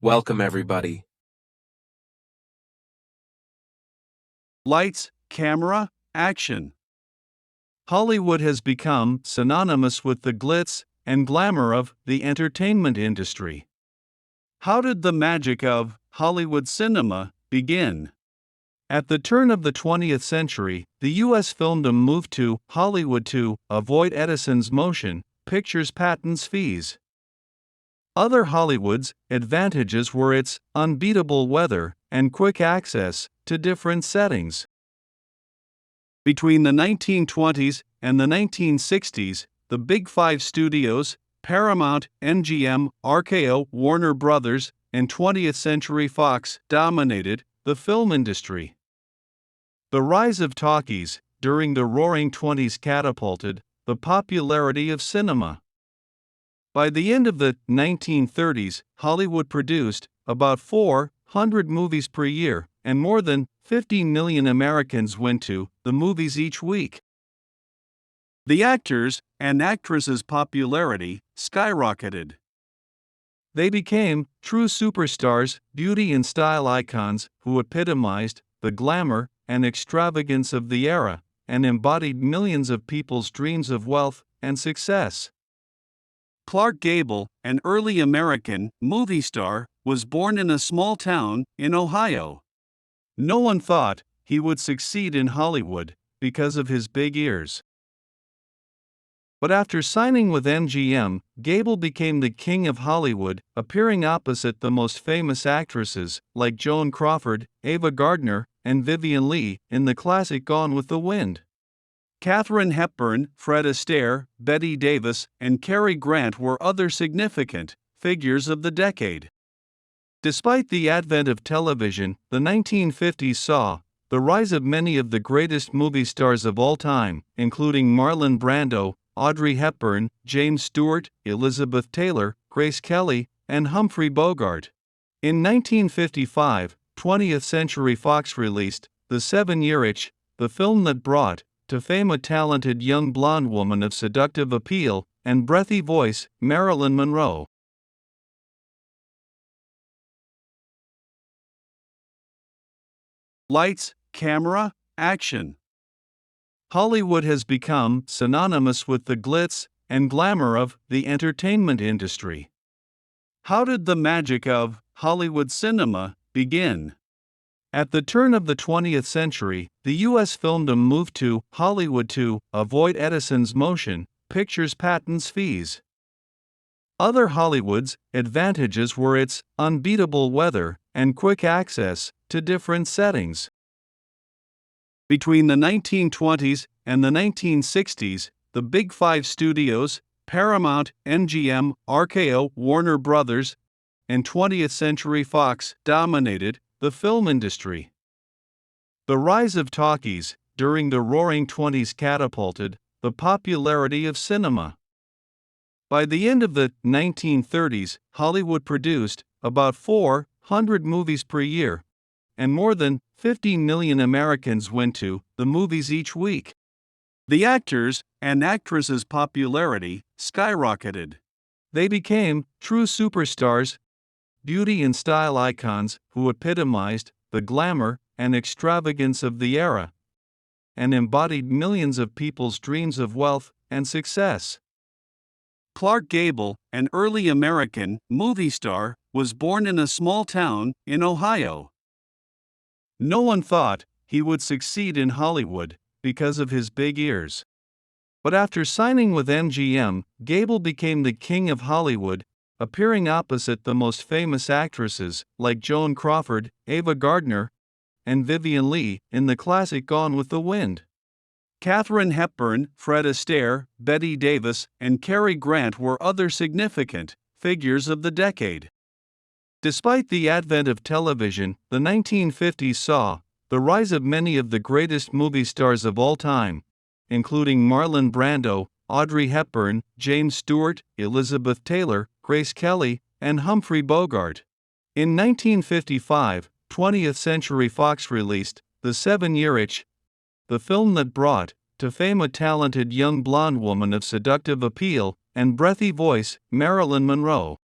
Welcome, everybody. Lights, camera, action. Hollywood has become synonymous with the glitz and glamour of the entertainment industry. How did the magic of Hollywood cinema begin? At the turn of the 20th century, the U.S. filmdom moved to Hollywood to avoid Edison's motion pictures patents fees. Other Hollywood's advantages were its unbeatable weather and quick access to different settings. Between the 1920s and the 1960s, the Big Five studios, Paramount, MGM, RKO, Warner Brothers, and 20th Century Fox dominated the film industry. The rise of talkies during the Roaring Twenties catapulted the popularity of cinema. By the end of the 1930s, Hollywood produced about 400 movies per year, and more than 15 million Americans went to the movies each week. The actors' and actresses' popularity skyrocketed. They became true superstars, beauty and style icons who epitomized the glamour and extravagance of the era and embodied millions of people's dreams of wealth and success. Clark Gable, an early American movie star, was born in a small town in Ohio. No one thought he would succeed in Hollywood because of his big ears. But after signing with MGM, Gable became the king of Hollywood, appearing opposite the most famous actresses like Joan Crawford, Ava Gardner, and Vivien Leigh in the classic Gone with the Wind. Katharine Hepburn, Fred Astaire, Bette Davis, and Cary Grant were other significant figures of the decade. Despite the advent of television, the 1950s saw the rise of many of the greatest movie stars of all time, including Marlon Brando, Audrey Hepburn, James Stewart, Elizabeth Taylor, Grace Kelly, and Humphrey Bogart. In 1955, 20th Century Fox released The 7-Year Itch, the film that brought to fame a talented young blonde woman of seductive appeal and breathy voice, Marilyn Monroe. Lights, camera, action. Hollywood has become synonymous with the glitz and glamour of the entertainment industry. How did the magic of Hollywood cinema begin? At the turn of the 20th century, the U.S. filmdom moved to Hollywood to avoid Edison's motion pictures patents fees. Other Hollywood's advantages were its unbeatable weather and quick access to different settings. Between the 1920s and the 1960s, the Big Five studios, Paramount, MGM, RKO, Warner Brothers, and 20th Century Fox dominated the film industry. The rise of talkies during the Roaring Twenties catapulted the popularity of cinema. By the end of the 1930s, Hollywood produced about 400 movies per year, and more than 15 million Americans went to the movies each week. The actors' and actresses' popularity skyrocketed. They became true superstars, beauty and style icons who epitomized the glamour and extravagance of the era and embodied millions of people's dreams of wealth and success. Clark Gable, an early American movie star, was born in a small town in Ohio. No one thought he would succeed in Hollywood because of his big ears. But after signing with MGM, Gable became the king of Hollywood, appearing opposite the most famous actresses like Joan Crawford, Ava Gardner, and Vivien Leigh in the classic Gone with the Wind. Katharine Hepburn, Fred Astaire, Bette Davis, and Cary Grant were other significant figures of the decade. Despite the advent of television, the 1950s saw the rise of many of the greatest movie stars of all time, including Marlon Brando, Audrey Hepburn, James Stewart, Elizabeth Taylor, Grace Kelly, and Humphrey Bogart. In 1955, 20th Century Fox released The 7-Year Itch, the film that brought to fame a talented young blonde woman of seductive appeal and breathy voice, Marilyn Monroe.